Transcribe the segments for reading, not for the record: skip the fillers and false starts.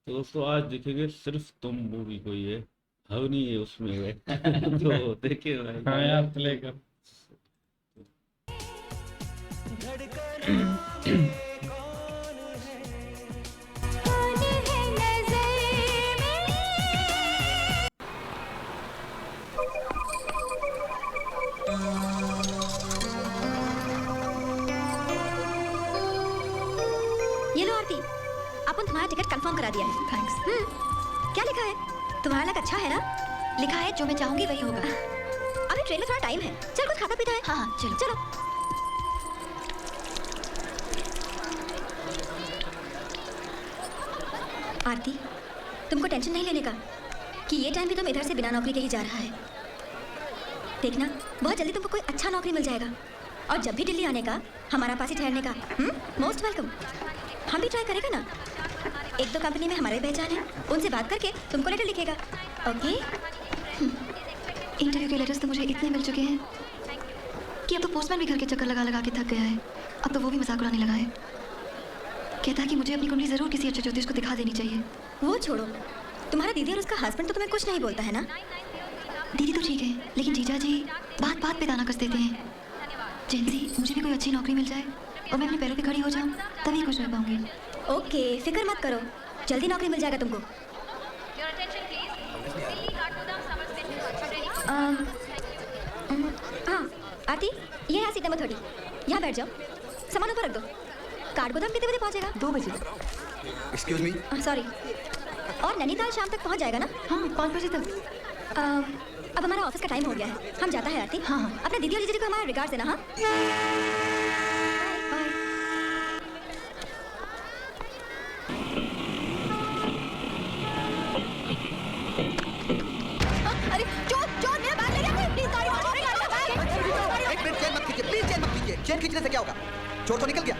तो दोस्तों आज देखेंगे सिर्फ तुम मूवी को, ये हवनी है उसमें है। तो देखिए भाई। हाँ यार, प्ले कर। ये लो आरती, अपन तुम्हारा टिकट कंफर्म करा दिया है। थैंक्स। क्या लिखा है? तुम्हारा लग अच्छा है ना? लिखा है जो मैं चाहूंगी वही होगा। अभी ट्रेन में थोड़ा टाइम है, चल कुछ खाता पीता है। हाँ हाँ चलो। चलो। आरती, तुमको टेंशन नहीं लेने का कि ये टाइम भी तुम इधर से बिना नौकरी के ही जा रहा है। देखना बहुत जल्दी तुमको कोई अच्छा नौकरी मिल जाएगा, और जब भी दिल्ली आने का, हमारा पास ही ठहरने का, मोस्ट वेलकम। हम भी ट्राई करेगा ना। एक दो कंपनी में हमारे पहचान है, उनसे बात करके तुमको लेटर लिखेगा। ओके। इंटरव्यू के लेटर्स तो मुझे इतने मिल चुके हैं कि अब तो पोस्टमैन भी घर के चक्कर लगा लगा के थक गया है। अब तो वो भी मजाक उड़ाने लगा है। कहता है कि मुझे अपनी कुंडली जरूर किसी अच्छे ज्योतिष को दिखा देनी चाहिए। वो छोड़ो, तुम्हारा दीदी और उसका हस्बैंड तो तुम्हें कुछ नहीं बोलता है ना? दीदी तो ठीक है, लेकिन जीजा जी बात बात पे दाना कस देते हैं। जेंसी, मुझे भी कोई अच्छी नौकरी मिल जाए और मैं अपने पैरों पे खड़ी हो जाऊं, तभी खुश रह पाऊंगी। ओके, फिक्र मत करो, जल्दी नौकरी मिल जाएगा तुमको। हाँ आरती, ये है सीट नंबर 30। यहाँ बैठ जाओ, सामान ऊपर रख दो। कार्ड गोदाम कितने बजे पहुँचेगा? 2 बजे। Excuse me. सॉरी। और नैनीताल शाम तक पहुँच जाएगा ना? हाँ 5 बजे तक। अब हमारा ऑफिस का टाइम हो गया है, हम जाता है आरती। हाँ हाँ। अपने दीदी और जीजी को हमारा रिगार्ड देना। हाँ बाय। अरे चोर चोर, मेरा बैग ले गया। प्लीज गाड़ी मारो। एक मिनट, चेन मत खींचिए प्लीज, चेन मत खींचिए। चेन खींचने से क्या होगा? चोर तो निकल गया।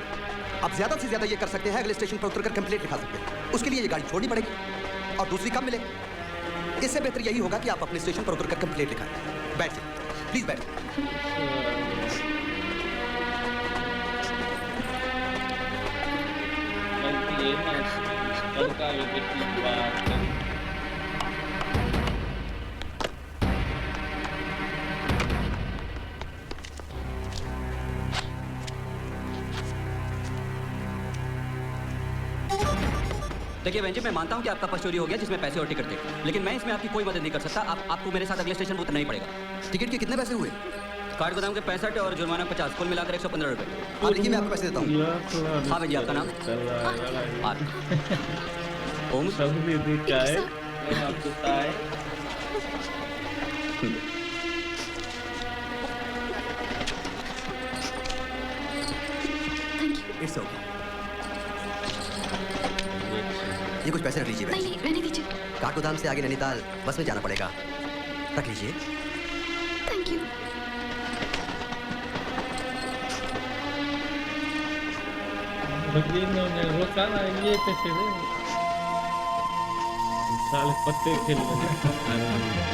अब ज्यादा से ज्यादा ये कर सकते हैं, अगले स्टेशन पर उतरकर कंप्लेंट लिखा सकते हैं। उसके लिए ये गाड़ी छोड़नी पड़ेगी और दूसरी कब मिले। इससे बेहतर यही होगा कि आप अपने स्टेशन पर उतरकर कंप्लेंट लिखाएं। बैठिए प्लीज, बैठिए। गलती है ना इसकी, कल का लोकेशन की बात है। देखिए बहन जी, मैं मानता हूँ कि आपका पर्स चोरी हो गया जिसमें पैसे और टिकट थे, लेकिन मैं इसमें आपकी कोई मदद नहीं कर सकता। आपको मेरे साथ अगले स्टेशन पर उतरना ही पड़ेगा। टिकट के कितने पैसे हुए? कार्ड गोदाम के 65 और जुर्माना 50, कुल मिलाकर 115 रुपये। आप लिखिए, मैं आपको पैसे देता हूँ। हाँ भैया, आपका नाम? ओम। सब दीदी का है, मैं आपको बताए। It's okay. ये कुछ पैसे रख लीजिए। नहीं नहीं, रहने दीजिए। काठगोदाम से आगे नैनीताल बस में जाना पड़ेगा, रख लीजिए। Thank you. बकरीद में उन्हें रोका ना, ये पैसे दे। साले पत्ते खेल रहे।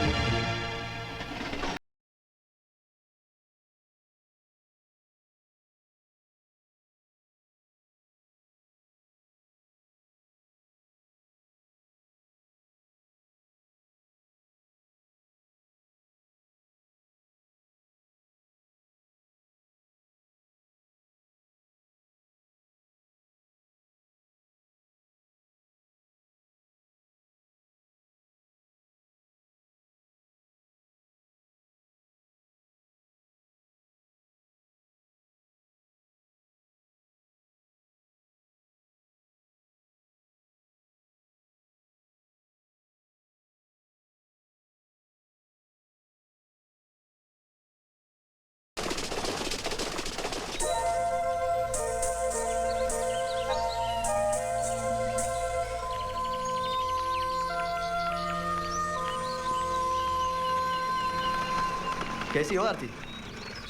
कैसी हो आरती?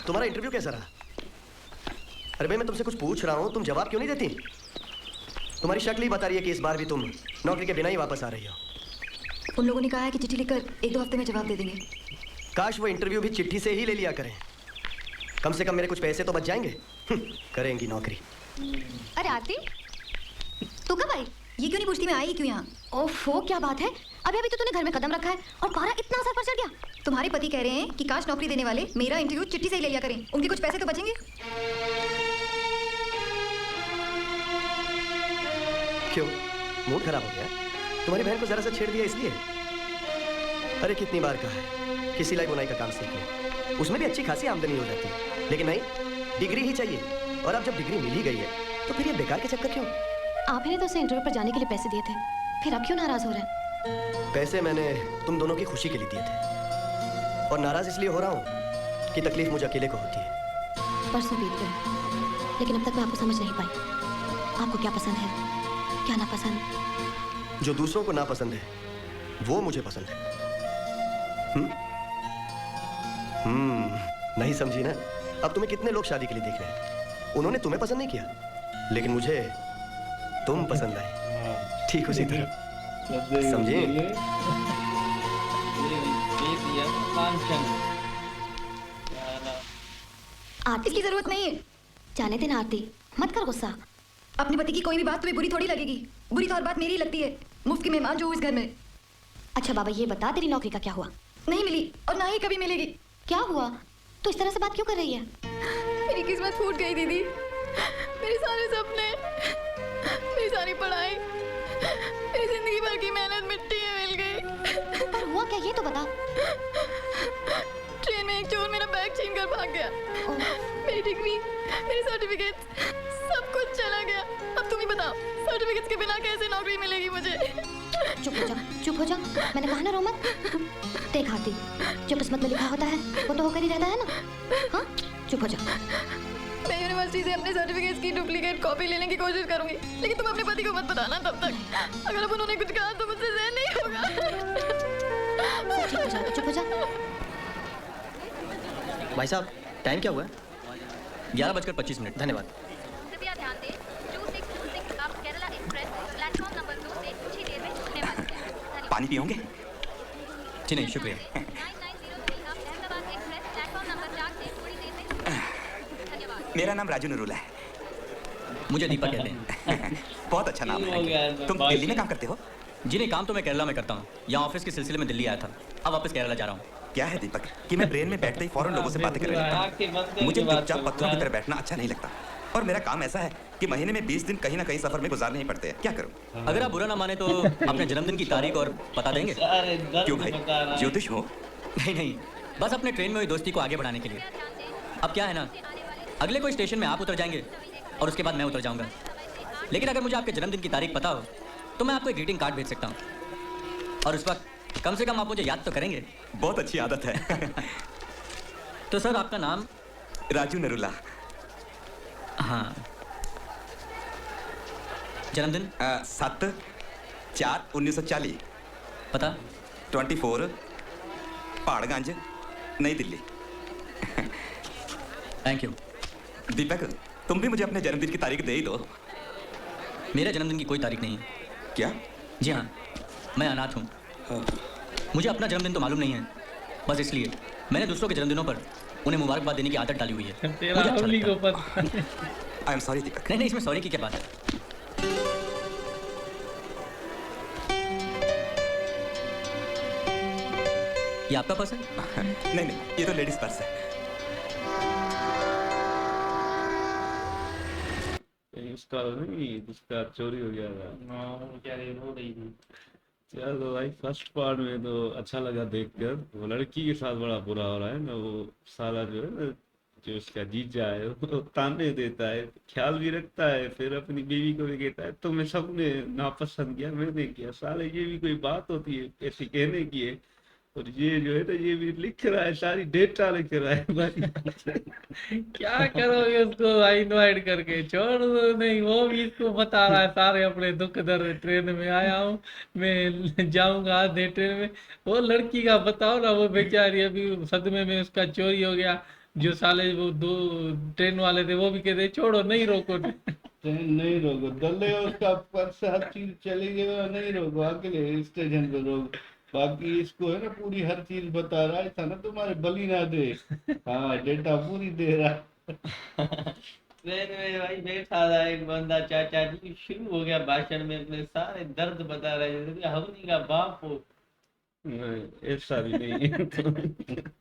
तुम्हारा इंटरव्यू कैसा रहा? अरे भाई, मैं तुमसे कुछ पूछ रहा हूँ, तुम जवाब क्यों नहीं देती? तुम्हारी शक्ल ही बता रही है कि इस बार भी तुम नौकरी के बिना ही वापस आ रही हो। उन लोगों ने कहा है कि चिट्ठी लिखकर 1-2 हफ्ते में जवाब दे देंगे। काश वो इंटरव्यू भी चिट्ठी से ही ले लिया करें, कम से कम मेरे कुछ पैसे तो बच जाएंगे। करेंगी नौकरी। अरे आरती, तू कब आई? ये क्यों नहीं पूछती मैं आई क्यों यहाँ? ओफो क्या बात है, अभी अभी तो तूने घर में कदम रखा है और पारा इतना सर पर चढ़ गया। तुम्हारे पति कह रहे हैं कि काश नौकरी देने वाले मेरा इंटरव्यू चिट्ठी से ही ले लिया करें, उनके कुछ पैसे तो बचेंगे। क्यों, मूड खराब हो गया? तुम्हारी बहन को जरा सा छेड़ दिया इसलिए? अरे कितनी बार कहा है कि सिलाई बुनाई का काम सीखो, उसमें भी अच्छी खासी आमदनी हो जाती है। लेकिन नहीं, डिग्री ही चाहिए। और अब जब डिग्री मिल ही गई है तो फिर ये बेकार के चक्कर क्यों? आप ही ने तो उसे इंटरव्यू पर जाने के लिए पैसे दिए थे, फिर अब क्यों नाराज हो रहे हैं? पैसे मैंने तुम दोनों की खुशी के लिए दिए थे, और नाराज इसलिए हो रहा हूँ कि तकलीफ मुझे अकेले को होती है। परसों बीत गए, लेकिन अब तक मैं आपको समझ नहीं पाई। आपको क्या पसंद है, क्या नापसंद? जो दूसरों को नापसंद है वो मुझे पसंद है। नहीं समझी ना? अब तुम्हें कितने लोग शादी के लिए देख रहे हैं, उन्होंने तुम्हें पसंद नहीं किया, लेकिन मुझे तुम पसंद आए, ठीक उसी तरह। समझे? आरती इसकी जरूरत नहीं है। जाने देना आरती, मत कर गुस्सा। अपने पति की कोई भी बात तुम्हें बुरी थोड़ी लगेगी। बुरी तो हर बात मेरी ही लगती है, मुफ्त की मेहमान जो हूँ इस घर में। अच्छा बाबा ये बता, तेरी नौकरी का क्या हुआ? नहीं मिली और ना ही कभी मिलेगी। क्या हुआ? तो इस तरह से बात क्यों कर रही है? मेरी किस्मत फूट गई दीदी, मेरे सारे सपने, मेरी सारी पढ़ाई, मेरी जिंदगी भर की मेहनत मिट्टी में मिल गई। पर हुआ क्या ये तो बता। ट्रेन में एक चोर मेरा बैग छीन कर भाग गया। मेरी डिग्री, मेरे सर्टिफिकेट, सब कुछ चला गया। अब तुम ही बताओ, सर्टिफिकेट्स के बिना कैसे नौकरी मिलेगी मुझे? चुप हो जा, चुप हो जा, मैंने कहा ना रो मत। देख आरती, जो किस्मत में लिखा होता है वो तो होकर ही रहता है ना। हाँ चुप हो जा। मैं यूनिवर्सिटी से अपने सर्टिफिकेट्स की डुप्लीकेट कॉपी लेने की कोशिश करूंगी, लेकिन तुम अपने पति को मत बताना तब तक। अगर अब उन्होंने कुछ कहा तो मुझसे सहन नहीं होगा। चुप हो जा, चुप हो जा। भाई साहब टाइम क्या हुआ है? 11:25। धन्यवाद। कृपया ध्यान दें 2626 आप केरला एक्सप्रेस प्लेटफॉर्म नंबर 2 से कुछ ही देर में छूटने वाली है। धन्यवाद। पानी पियोगे? जी नहीं शुक्रिया। 9903 आप अहमदाबाद एक्सप्रेस प्लेटफॉर्म नंबर 4 से थोड़ी देर में छूटेंगे। धन्यवाद। मेरा नाम राजू नरूला है। मुझे दीपक कहते हैं। बहुत अच्छा नाम है। तुम दिल्ली में काम करते हो? जी नहीं, काम तो मैं केरला में करता हूँ। यहाँ ऑफिस के सिलसिले में दिल्ली आया था, अब वापस केरला जा रहा हूँ। क्या है दीपक कि मैं ट्रेन में बैठते ही फौरन लोगों से बातें करने लगता हूँ। मुझे चुपचाप पत्थरों की तरह बैठना अच्छा नहीं लगता, और मेरा काम ऐसा है कि महीने में 20 दिन कहीं ना कहीं सफर में गुजारने ही पड़ते हैं। क्या करूँ? अगर आप बुरा ना माने तो अपने जन्मदिन की तारीख और पता देंगे? क्यों भाई, ज्योतिष हो? नहीं नहीं, बस अपने ट्रेन में हुई दोस्ती को आगे बढ़ाने के लिए। अब क्या है ना, अगले कोई स्टेशन में आप उतर जाएंगे और उसके बाद मैं उतर जाऊंगा। लेकिन अगर मुझे आपके जन्मदिन की तारीख पता हो तो मैं आपको एक ग्रीटिंग कार्ड भेज सकता हूँ, और उस वक्त कम से कम आप मुझे याद तो करेंगे। बहुत अच्छी आदत है। तो सर आपका नाम? राजू नरूला। हाँ। जन्मदिन? 7/4/1940। पता? 24 पहाड़गंज, नई दिल्ली। Thank you. दीपक तुम भी मुझे अपने जन्मदिन की तारीख दे ही दो। मेरे जन्मदिन की कोई तारीख नहीं है। क्या? जी हाँ, मैं अनाथ हूँ। मुझे अपना जन्मदिन तो मालूम नहीं है, बस इसलिए मैंने दूसरों के जन्मदिनों पर उन्हें मुबारकबाद देने की आदत डाली हुई है। मुझे अच्छा लगता है। आई एम सॉरी दीपक। नहीं नहीं, इसमें सॉरी की क्या बात है? ये आपका पर्स है? नहीं नहीं, ये तो लेडीज पर्स है। उसका नहीं, उसका चोरी हो गया था। चलो भाई, फर्स्ट पार्ट में तो अच्छा लगा देखकर। वो लड़की के साथ बड़ा बुरा हो रहा है ना, वो साला जो है ना, जो उसका जीजा है वो ताने देता है, ख्याल भी रखता है, फिर अपनी बीवी को भी कहता है तुम्हें सबने नापसंद किया, मैंने किया। साले ये भी कोई बात होती है ऐसी कहने की है? और ये जो है ना, ये भी लिख रहा है, सारी डेटा लिख रहा है भाई। क्या करोगे उसको भाई, इनवाइट करके छोड़ दो। नहीं, वो भी इसको बता रहा है सारे अपने दुख दर्द, ट्रेन में आया हूँ मैं, जाऊंगा आधे ट्रेन में। वो लड़की का बताओ ना, वो बेचारी अभी सदमे में, उसका चोरी हो गया। जो साले वो 2 ट्रेन वाले थे वो भी कहते छोड़ो, नहीं रोको ट्रेन नहीं रोको, दल्ले उसका पर्स हर चीज चली गई, नहीं रोको, अगले स्टेशन पे रोको। बाकी इसको है ना पूरी हर चीज बता रहा है था ना, तुम्हारे बलि ना दे। हाँ, डेटा पूरी दे रहा है। ट्रेन में भाई बैठा था एक बंदा, चाचा जी शुरू हो गया भाषण में अपने सारे दर्द बता रहे जैसे कि हमनी का बाप हो। नहीं ऐसा भी नहीं है।